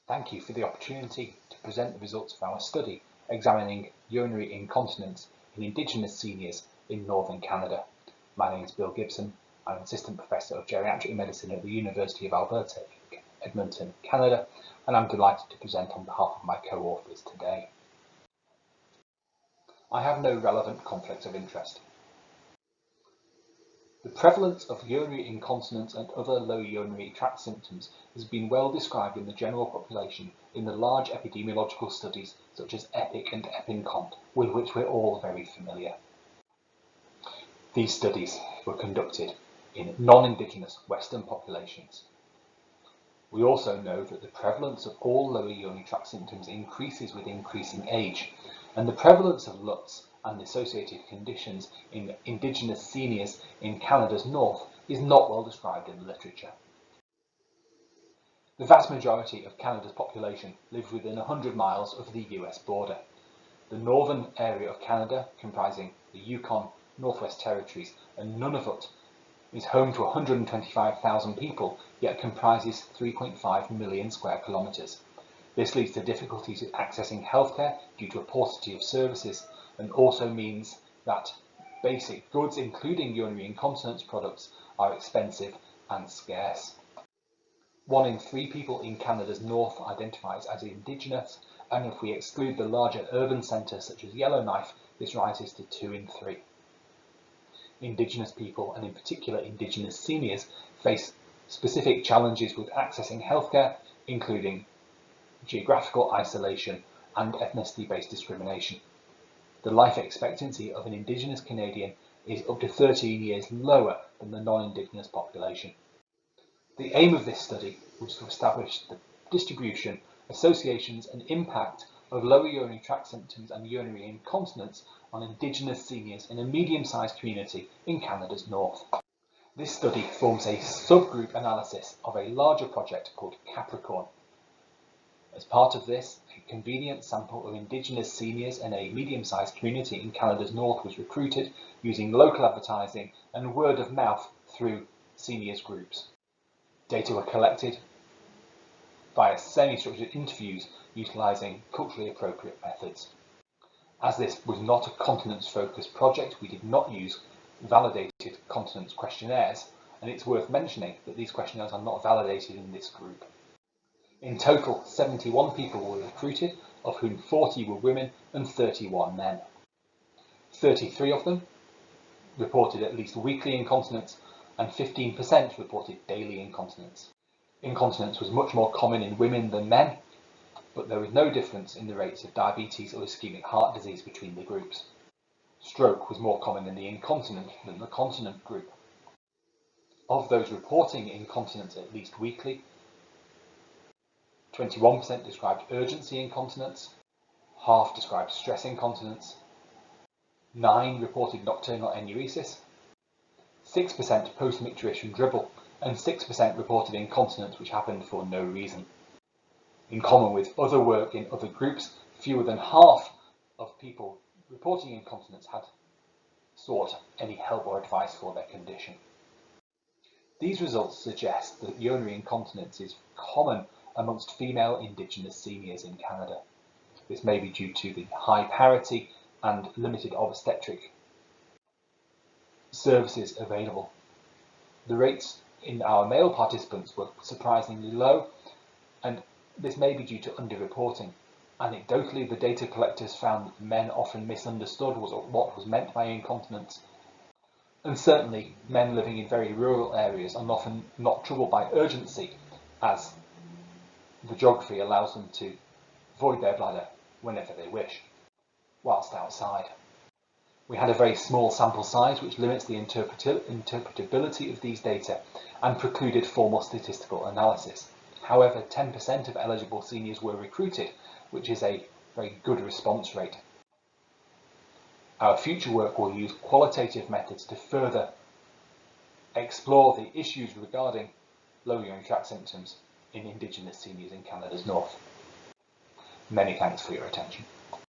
Thank you for the opportunity to present the results of our study examining urinary incontinence in Indigenous seniors in northern Canada. My name is Bill Gibson. I'm Assistant Professor of Geriatric Medicine at the University of Alberta, Edmonton, Canada, and I'm delighted to present on behalf of my co-authors today. I have no relevant conflicts of interest. The prevalence of urinary incontinence and other lower urinary tract symptoms has been well described in the general population in the large epidemiological studies such as EPIC and EPINCONT, with which we're all very familiar. These studies were conducted in non-Indigenous Western populations. We also know that the prevalence of all lower urinary tract symptoms increases with increasing age, and the prevalence of LUTS and associated conditions in Indigenous seniors in Canada's north is not well described in the literature. The vast majority of Canada's population lives within 100 miles of the US border. The northern area of Canada, comprising the Yukon, Northwest Territories and Nunavut, is home to 125,000 people, yet comprises 3.5 million square kilometres. This leads to difficulties with accessing healthcare due to a paucity of services, and also means that basic goods, including urinary incontinence products, are expensive and scarce. 1 in 3 people in Canada's north identifies as Indigenous, and if we exclude the larger urban centres such as Yellowknife, this rises to 2 in 3. Indigenous people, and in particular Indigenous seniors, face specific challenges with accessing healthcare, including geographical isolation and ethnicity-based discrimination. The life expectancy of an Indigenous Canadian is up to 13 years lower than the non-Indigenous population. The aim of this study was to establish the distribution, associations and impact of lower urinary tract symptoms and urinary incontinence on Indigenous seniors in a medium-sized community in Canada's north. This study forms a subgroup analysis of a larger project called Capricorn. As part of this, a convenient sample of Indigenous seniors in a medium-sized community in Canada's north was recruited using local advertising and word of mouth through seniors groups. Data were collected via semi-structured interviews utilising culturally appropriate methods. As this was not a continence-focused project, we did not use validated continence questionnaires, and it's worth mentioning that these questionnaires are not validated in this group. In total, 71 people were recruited, of whom 40 were women and 31 men. 33 of them reported at least weekly incontinence, and 15% reported daily incontinence. Incontinence was much more common in women than men, but there was no difference in the rates of diabetes or ischemic heart disease between the groups. Stroke was more common in the incontinent than the continent group. Of those reporting incontinence at least weekly, 21% described urgency incontinence, half described stress incontinence, 9 reported nocturnal enuresis, 6% post-micturition dribble, and 6% reported incontinence which happened for no reason. In common with other work in other groups, fewer than half of people reporting incontinence had sought any help or advice for their condition. These results suggest that urinary incontinence is common amongst female Indigenous seniors in Canada. This may be due to the high parity and limited obstetric services available. The rates in our male participants were surprisingly low, and this may be due to underreporting. Anecdotally, the data collectors found that men often misunderstood what was meant by incontinence, and certainly men living in very rural areas are often not troubled by urgency, as the geography allows them to void their bladder whenever they wish, whilst outside. We had a very small sample size which limits the interpretability of these data and precluded formal statistical analysis. However, 10% of eligible seniors were recruited, which is a very good response rate. Our future work will use qualitative methods to further explore the issues regarding lower urinary tract symptoms in Indigenous seniors in Canada's north. Many thanks for your attention.